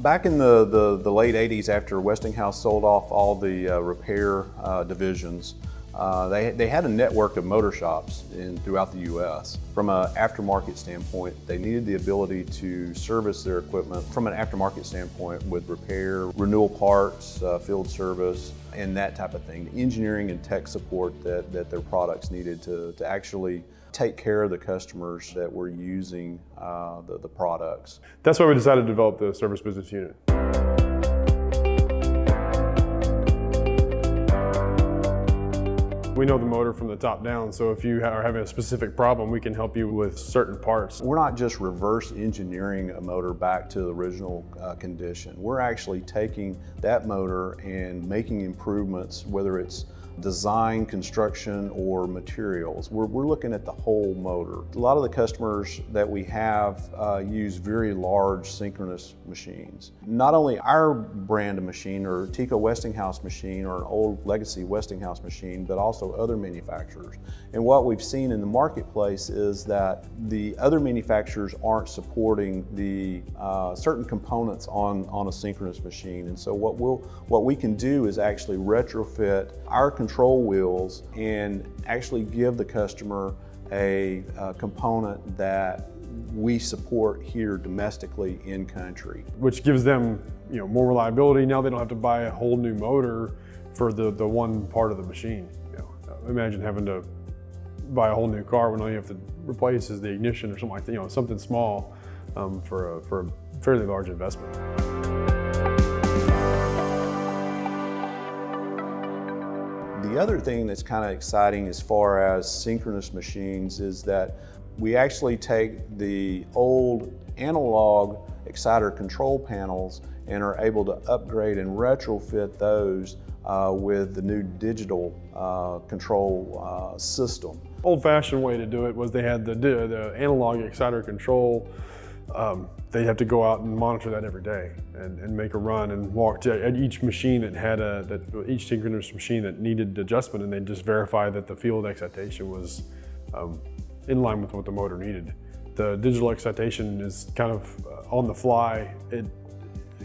Back in the late 80s, after Westinghouse sold off all the repair divisions, they had a network of motor shops throughout the U.S. From an aftermarket standpoint, they needed the ability to service their equipment from an aftermarket standpoint with repair, renewal parts, field service, and that type of thing. The engineering and tech support that their products needed to actually take care of the customers that were using the products. That's why we decided to develop the service business unit. We know the motor from the top down, so if you are having a specific problem, we can help you with certain parts. We're not just reverse engineering a motor back to the original condition. We're actually taking that motor and making improvements, whether it's design, construction, or materials. We're looking at the whole motor. A lot of the customers that we have use very large synchronous machines. Not only our brand of machine or TECO Westinghouse machine or an old legacy Westinghouse machine, but also other manufacturers. And what we've seen in the marketplace is that the other manufacturers aren't supporting the certain components on a synchronous machine. And so what we can do is actually retrofit our control wheels and actually give the customer a component that we support here domestically in country. Which gives them more reliability. Now they don't have to buy a whole new motor for the one part of the machine. Imagine having to buy a whole new car when all you have to replace is the ignition or something like that, something small for a fairly large investment. The other thing that's kind of exciting as far as synchronous machines is that we actually take the old analog exciter control panels and are able to upgrade and retrofit those with the new digital control system. Old-fashioned way to do it was they had the analog exciter control. They'd have to go out and monitor that every day and make a run and walk to at each machine that had each synchronous machine that needed adjustment, and they'd just verify that the field excitation was in line with what the motor needed. The digital excitation is kind of on the fly. It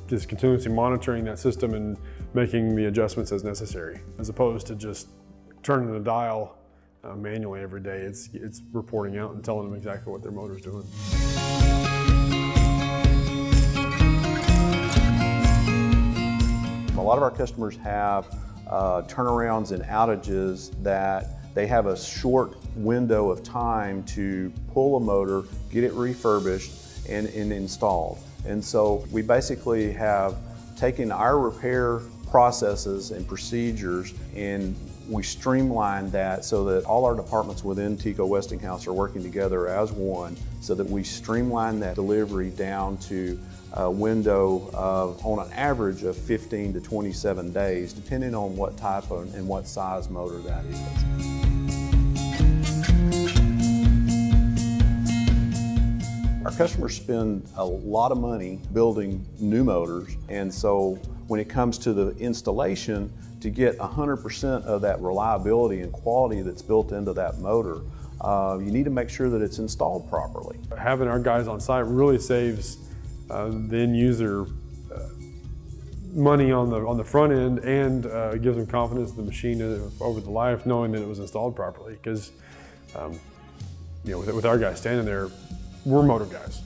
is continuously monitoring that system and making the adjustments as necessary, as opposed to just turning the dial manually every day. It's reporting out and telling them exactly what their motor's doing. A lot of our customers have turnarounds and outages that they have a short window of time to pull a motor, get it refurbished, and installed. And so we basically have taken our repair processes and procedures and we streamline that so that all our departments within TECO Westinghouse are working together as one, so that we streamline that delivery down to a window of, on an average of 15 to 27 days, depending on what type of and what size motor that is. Our customers spend a lot of money building new motors, and so when it comes to the installation, to get 100% of that reliability and quality that's built into that motor, you need to make sure that it's installed properly. Having our guys on site really saves the end user money on the front end, and gives them confidence in the machine over the life, knowing that it was installed properly. Because with our guys standing there, we're motor guys.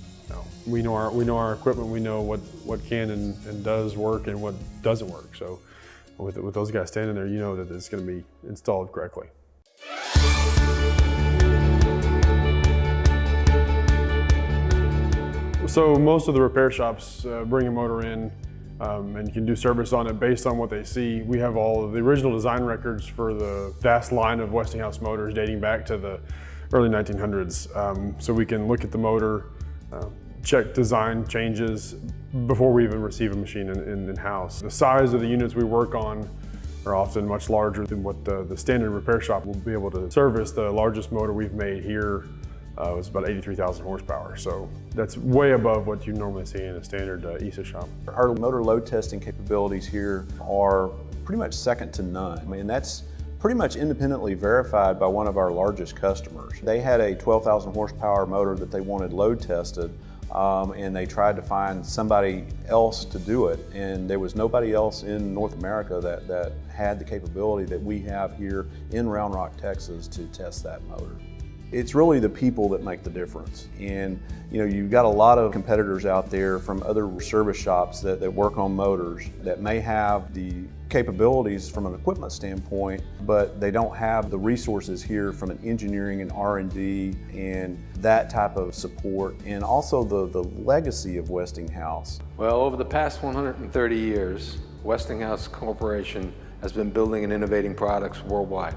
We know our equipment. We know what can and does work and what doesn't work. So with those guys standing there, you know that it's going to be installed correctly. So most of the repair shops bring a motor in and can do service on it based on what they see. We have all of the original design records for the vast line of Westinghouse motors dating back to the early 1900s. So we can look at the motor, check design changes before we even receive a machine in-house. The size of the units we work on are often much larger than what the standard repair shop will be able to service. The largest motor we've made here was about 83,000 horsepower. So that's way above what you normally see in a standard ESA shop. Our motor load testing capabilities here are pretty much second to none. I mean, that's pretty much independently verified by one of our largest customers. They had a 12,000 horsepower motor that they wanted load tested and they tried to find somebody else to do it, and there was nobody else in North America that had the capability that we have here in Round Rock, Texas, to test that motor. It's really the people that make the difference. And you've got a lot of competitors out there from other service shops that work on motors that may have the capabilities from an equipment standpoint, but they don't have the resources here from an engineering and R&D and that type of support, and also the legacy of Westinghouse. Well, over the past 130 years, Westinghouse Corporation has been building and innovating products worldwide.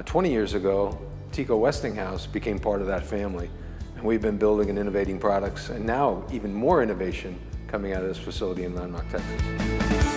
20 years ago, TECO Westinghouse became part of that family, and we've been building and innovating products, and now even more innovation coming out of this facility in Round Rock, Texas.